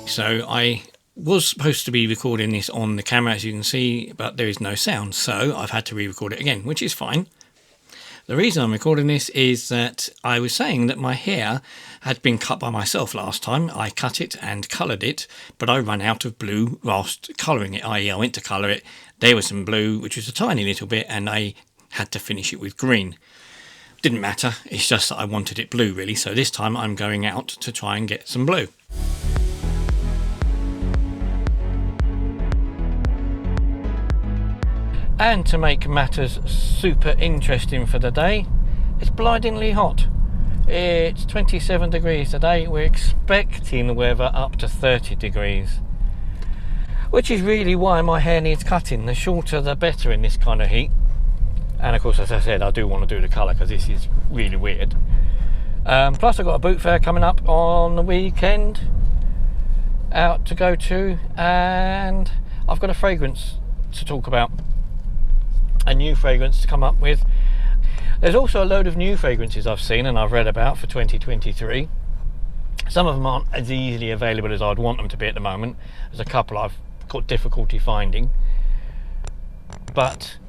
So I was supposed to be recording this on the camera, as you can see, but there is no sound, so I've had to re-record it again, which is fine. The reason I'm recording this is that I was saying that my hair had been cut by myself last time. I cut it and coloured it, but I ran out of blue whilst colouring it, i.e. I went to colour it, there was some blue, which was a tiny little bit, and I had to finish it with green. Didn't matter, it's just that I wanted it blue really, so this time I'm going out to try and get some blue. And to make matters super interesting for the day, it's blindingly hot. It's 27 degrees today. We're expecting the weather up to 30 degrees. Which is really why my hair needs cutting. The shorter the better in this kind of heat. And of course, as I said, I do want to do the colour because this is really weird. Plus I've got a boot fair coming up on the weekend out to go to. And I've got a fragrance to talk about. A new fragrance to come up with. There's also a load of new fragrances I've seen and I've read about for 2023. Some of them aren't as easily available as I'd want them to be at the moment. There's a couple I've got difficulty finding, but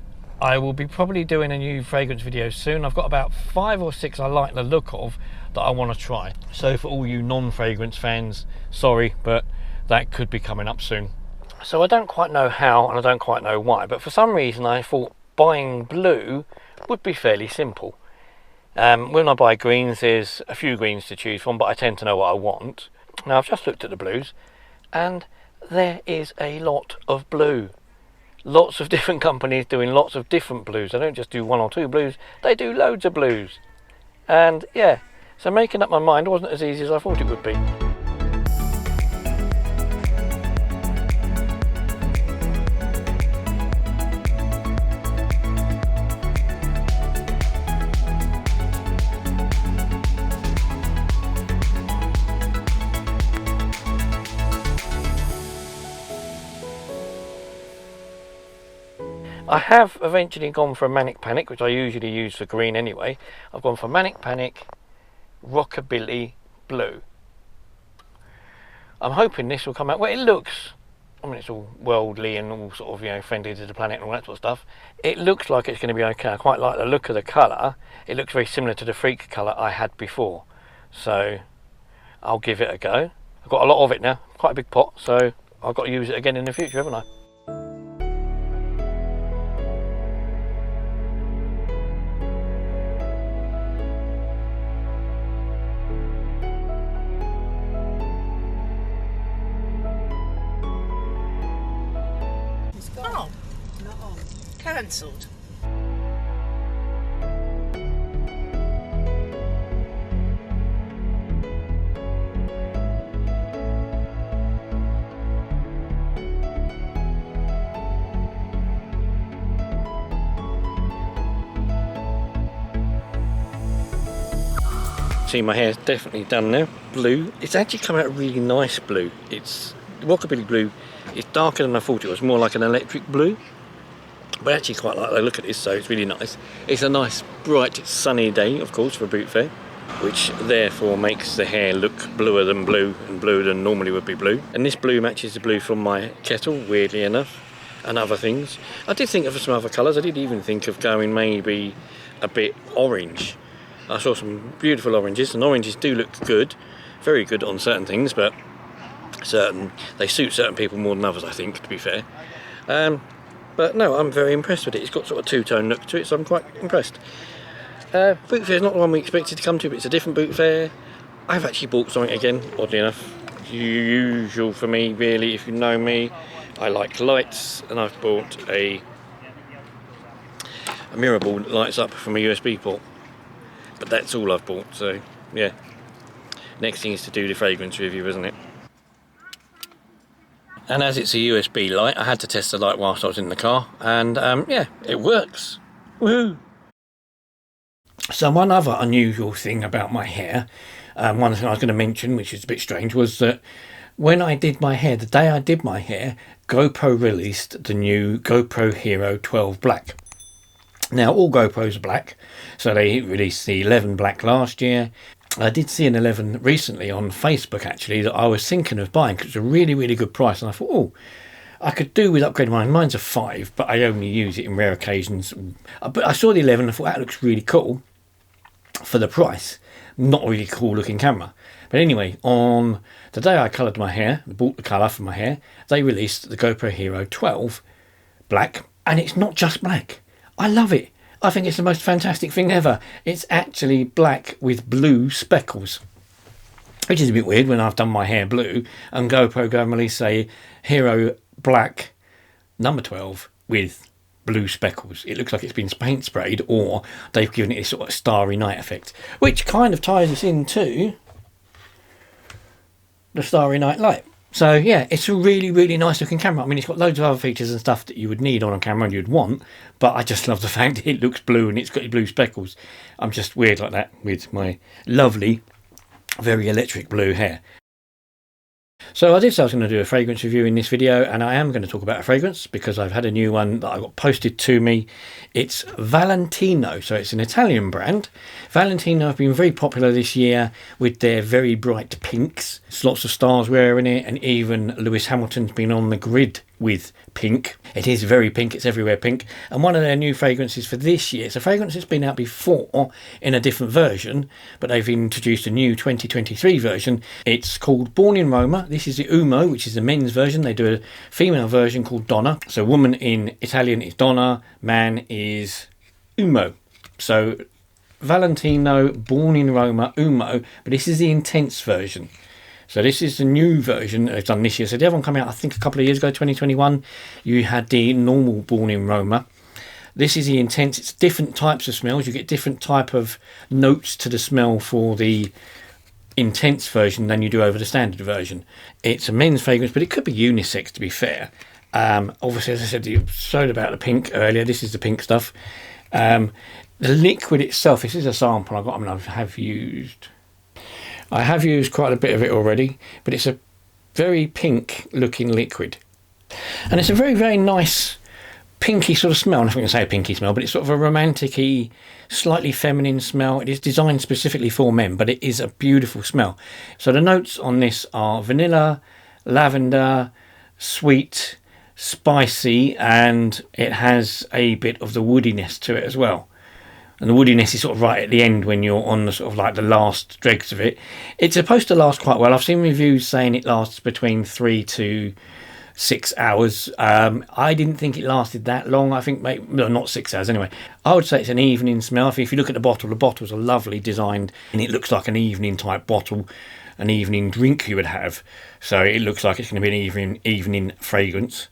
I will be probably doing a new fragrance video soon. I've got about 5 or 6 I like the look of that I want to try. So for all you non-fragrance fans, sorry, but that could be coming up soon. So I don't quite know how and I don't quite know why, but for some reason I thought buying blue would be fairly simple. When I buy greens, there's a few greens to choose from, but I tend to know what I want. Now I've just looked at the blues and there is a lot of blue. Lots of different companies doing lots of different blues. They don't just do 1 or 2 blues, they do loads of blues. And yeah, so making up my mind wasn't as easy as I thought it would be. I have eventually gone for a Manic Panic, which I usually use for green anyway. I've gone for Manic Panic Rockabilly Blue. I'm hoping this will come out. Well, it looks, I mean, it's all worldly and all sort of, you know, friendly to the planet and all that sort of stuff. It looks like it's going to be okay. I quite like the look of the colour. It looks very similar to the Freak colour I had before. So I'll give it a go. I've got a lot of it now, quite a big pot, so I've got to use it again in the future, haven't I? Oh, not on. Cancelled. See, my hair's definitely done now. Blue. It's actually come out a really nice blue. It's Rockabilly Blue. It's darker than I thought it was, more like an electric blue. But I actually quite like the look of this, so it's really nice. It's a nice, bright, sunny day, of course, for a boot fair, which therefore makes the hair look bluer than blue and bluer than normally would be blue. And this blue matches the blue from my kettle, weirdly enough, and other things. I did think of some other colours. I did even think of going maybe a bit orange. I saw some beautiful oranges, and oranges do look good, very good on certain things, but they suit certain people more than others, I think, to be fair. But no, I'm very impressed with it. It's got sort of two-tone look to it, so I'm quite impressed. Boot fair is not the one we expected to come to, but it's a different boot fair. I've actually bought something again, oddly enough. Usual for me, really, if you know me. I like lights, and I've bought a mirror ball that lights up from a USB port. But that's all I've bought, so yeah. Next thing is to do the fragrance review, isn't it? And as it's a USB light, I had to test the light whilst I was in the car, and yeah, it works. Woohoo! So one other unusual thing about my hair, one thing I was going to mention, which is a bit strange, was that when I did my hair, the day I did my hair, GoPro released the new GoPro Hero 12 Black. Now all GoPros are black, so they released the 11 Black last year, I did see an 11 recently on Facebook actually that I was thinking of buying because it's a really, really good price. And I thought, oh, I could do with upgrading mine. Mine's a 5, but I only use it in rare occasions. But I saw the 11 and I thought that looks really cool for the price. Not a really cool looking camera. But anyway, on the day I coloured my hair, bought the colour for my hair, they released the GoPro Hero 12 black. And it's not just black. I love it. I think it's the most fantastic thing ever. It's actually black with blue speckles, which is a bit weird when I've done my hair blue and GoPro go and release a Hero black number 12 with blue speckles. It looks like it's been paint sprayed, or they've given it this sort of starry night effect, which kind of ties us into the starry night light. So yeah, it's a really, really nice looking camera. I mean, it's got loads of other features and stuff that you would need on a camera and you'd want, but I just love the fact that it looks blue and it's got blue speckles. I'm just weird like that with my lovely, very electric blue hair. So I did say I was going to do a fragrance review in this video, and I am going to talk about a fragrance because I've had a new one that I got posted to me. It's Valentino, so it's an Italian brand. Valentino have been very popular this year with their very bright pinks. There's lots of stars wearing it, and even Lewis Hamilton's been on the grid with pink. It is very pink, it's everywhere pink. And one of their new fragrances for this year, it's a fragrance that's been out before in a different version, but they've introduced a new 2023 version. It's called Born in Roma. This is the Umo, which is the men's version. They do a female version called Donna. So woman in Italian is Donna, man is Umo. So Valentino Born in Roma Umo, but this is the intense version. So this is the new version they've done this year. So the other one came out, I think, a couple of years ago, 2021. You had the normal Born in Roma. This is the intense. It's different types of smells. You get different type of notes to the smell for the intense version than you do over the standard version. It's a men's fragrance, but it could be unisex, to be fair. Obviously, as I said, you showed about the pink earlier. This is the pink stuff. The liquid itself, this is a sample I have used quite a bit of it already, but it's a very pink looking liquid. And it's a very, very nice pinky sort of smell. I'm not going to say a pinky smell, but it's sort of a romantic-y, slightly feminine smell. It is designed specifically for men, but it is a beautiful smell. So the notes on this are vanilla, lavender, sweet, spicy, and it has a bit of the woodiness to it as well. And the woodiness is sort of right at the end when you're on the sort of like the last dregs of it. It's supposed to last quite well. I've seen reviews saying it lasts between 3 to 6 hours. I didn't think it lasted that long. I think maybe, no, not 6 hours anyway. I would say it's an evening smell. If you look at the bottles are lovely designed, and it looks like an evening type bottle, an evening drink you would have. So it looks like it's going to be an evening fragrance,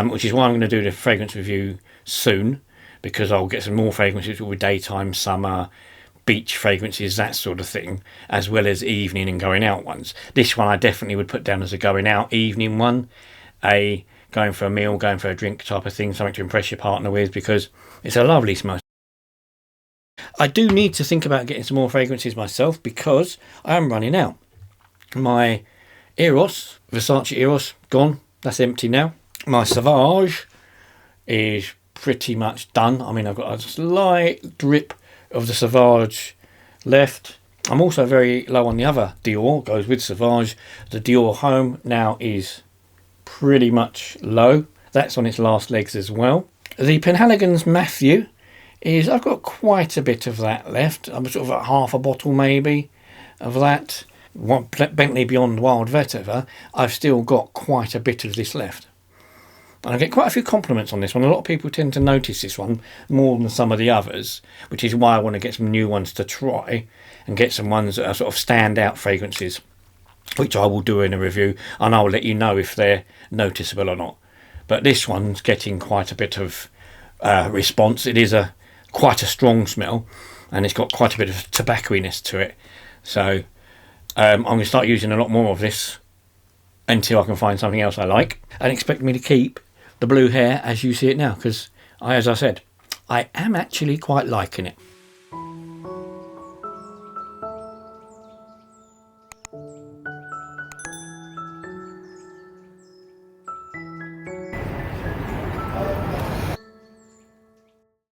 which is why I'm going to do the fragrance review soon, because I'll get some more fragrances with daytime, summer, beach fragrances, that sort of thing, as well as evening and going out ones. This one I definitely would put down as a going out evening one, a going for a meal, going for a drink type of thing, something to impress your partner with, because it's a lovely smell. I do need to think about getting some more fragrances myself because I am running out. My Eros, Versace Eros, gone. That's empty now. My Sauvage is pretty much done. I mean, I've got a slight drip of the Sauvage left. I'm also very low on the other Dior, goes with Sauvage. The Dior Homme now is pretty much low. That's on its last legs as well. The Penhaligon's Matthew is, I've got quite a bit of that left. I'm sort of at half a bottle maybe of that. Bentley Beyond Wild Vetiver, I've still got quite a bit of this left. And I get quite a few compliments on this one. A lot of people tend to notice this one more than some of the others, which is why I want to get some new ones to try and get some ones that are sort of standout fragrances, which I will do in a review, and I'll let you know if they're noticeable or not. But this one's getting quite a bit of response. It is quite a strong smell, and it's got quite a bit of tobacco-iness to it. So I'm going to start using a lot more of this until I can find something else I like, and expect me to keep the blue hair as you see it now, because as I said, I am actually quite liking it.